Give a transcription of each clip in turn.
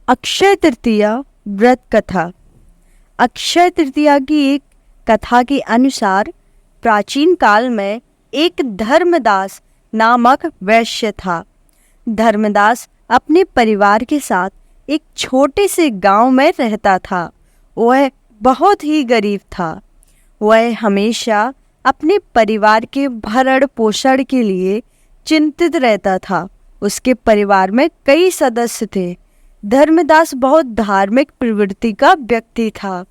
अक्षय तृतीया व्रत कथा। अक्षय तृतीया की एक कथा के अनुसार प्राचीन काल में एक धर्मदास नामक वैश्य था। धर्मदास अपने परिवार के साथ एक छोटे से गांव में रहता था। वह बहुत ही गरीब था। वह हमेशा अपने परिवार के भरण पोषण के लिए चिंतित रहता था। उसके परिवार में कई सदस्य थे। धर्मदास बहुत धार्मिक प्रवृत्ति का व्यक्ति था।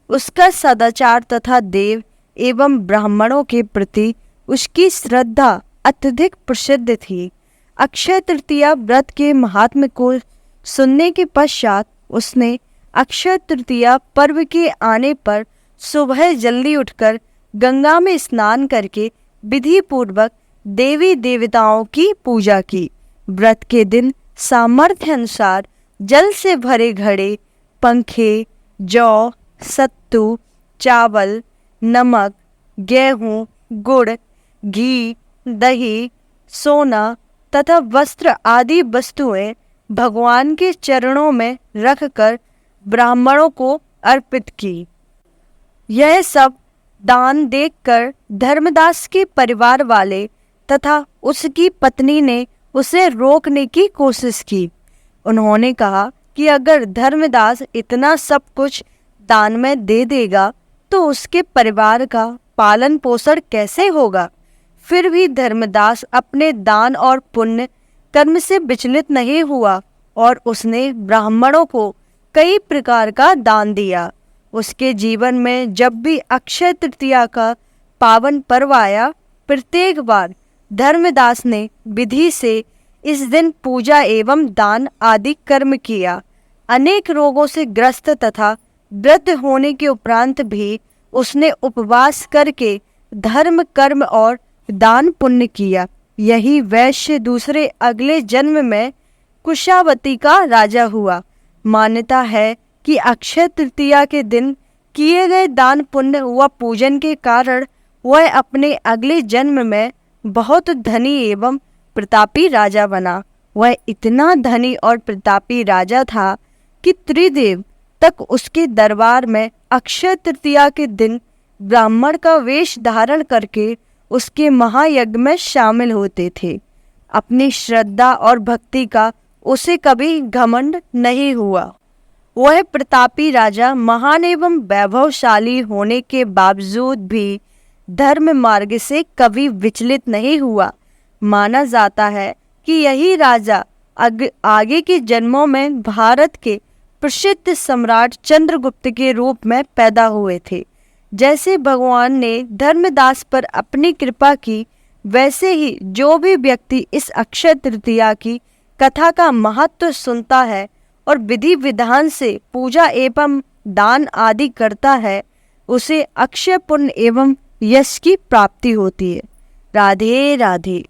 उसका सदाचार तथा देव एवं ब्राह्मणों के प्रति उसकी श्रद्धा अत्यधिक प्रसिद्ध थी। अक्षय तृतीया व्रत के महात्म्य को सुनने के पश्चात उसने अक्षय तृतीया पर्व के आने पर सुबह जल्दी उठकर गंगा में स्नान करके विधि पूर्वक देवी देवताओं की पूजा की। व्रत के दिन सामर्थ्य अनुसार जल से भरे घड़े, पंखे, जौ, सत्तू, चावल, नमक, गेहूं, गुड़, घी, दही, सोना तथा वस्त्र आदि वस्तुएं भगवान के चरणों में रखकर ब्राह्मणों को अर्पित की। यह सब दान देखकर धर्मदास के परिवार वाले तथा उसकी पत्नी ने उसे रोकने की कोशिश की। उन्होंने कहा कि अगर धर्मदास इतना सब कुछ दान में दे देगा तो उसके परिवार का पालन पोषण कैसे होगा। फिर भी धर्मदास अपने दान और पुण्य कर्म से विचलित नहीं हुआ और उसने ब्राह्मणों को कई प्रकार का दान दिया। उसके जीवन में जब भी अक्षय तृतीया का पावन पर्व आया, प्रत्येक बार धर्मदास ने विधि से इस दिन पूजा एवं दान आदि कर्म किया। अनेक रोगों से ग्रस्त तथा वृद्ध होने के उपरांत भी उसने उपवास करके धर्म कर्म और दान पुण्य किया। यही वैश्य दूसरे अगले जन्म में कुशावती का राजा हुआ। मान्यता है कि अक्षय तृतीया के दिन किए गए दान पुण्य व पूजन के कारण वह अपने अगले जन्म में बहुत धनी एवं प्रतापी राजा बना। वह इतना धनी और प्रतापी राजा था कि त्रिदेव तक उसके दरबार में अक्षय तृतीया के दिन ब्राह्मण का वेश धारण करके उसके महायज्ञ में शामिल होते थे। अपनी श्रद्धा और भक्ति का उसे कभी घमंड नहीं हुआ। वह प्रतापी राजा महान एवं वैभवशाली होने के बावजूद भी धर्म मार्ग से कभी विचलित नहीं हुआ। माना जाता है कि यही राजा आगे के जन्मों में भारत के प्रसिद्ध सम्राट चंद्रगुप्त के रूप में पैदा हुए थे। जैसे भगवान ने धर्मदास पर अपनी कृपा की, वैसे ही जो भी व्यक्ति इस अक्षय तृतीया की कथा का महत्व सुनता है और विधि विधान से पूजा एवं दान आदि करता है, उसे अक्षय पुण्य एवं यश की प्राप्ति होती है। राधे राधे।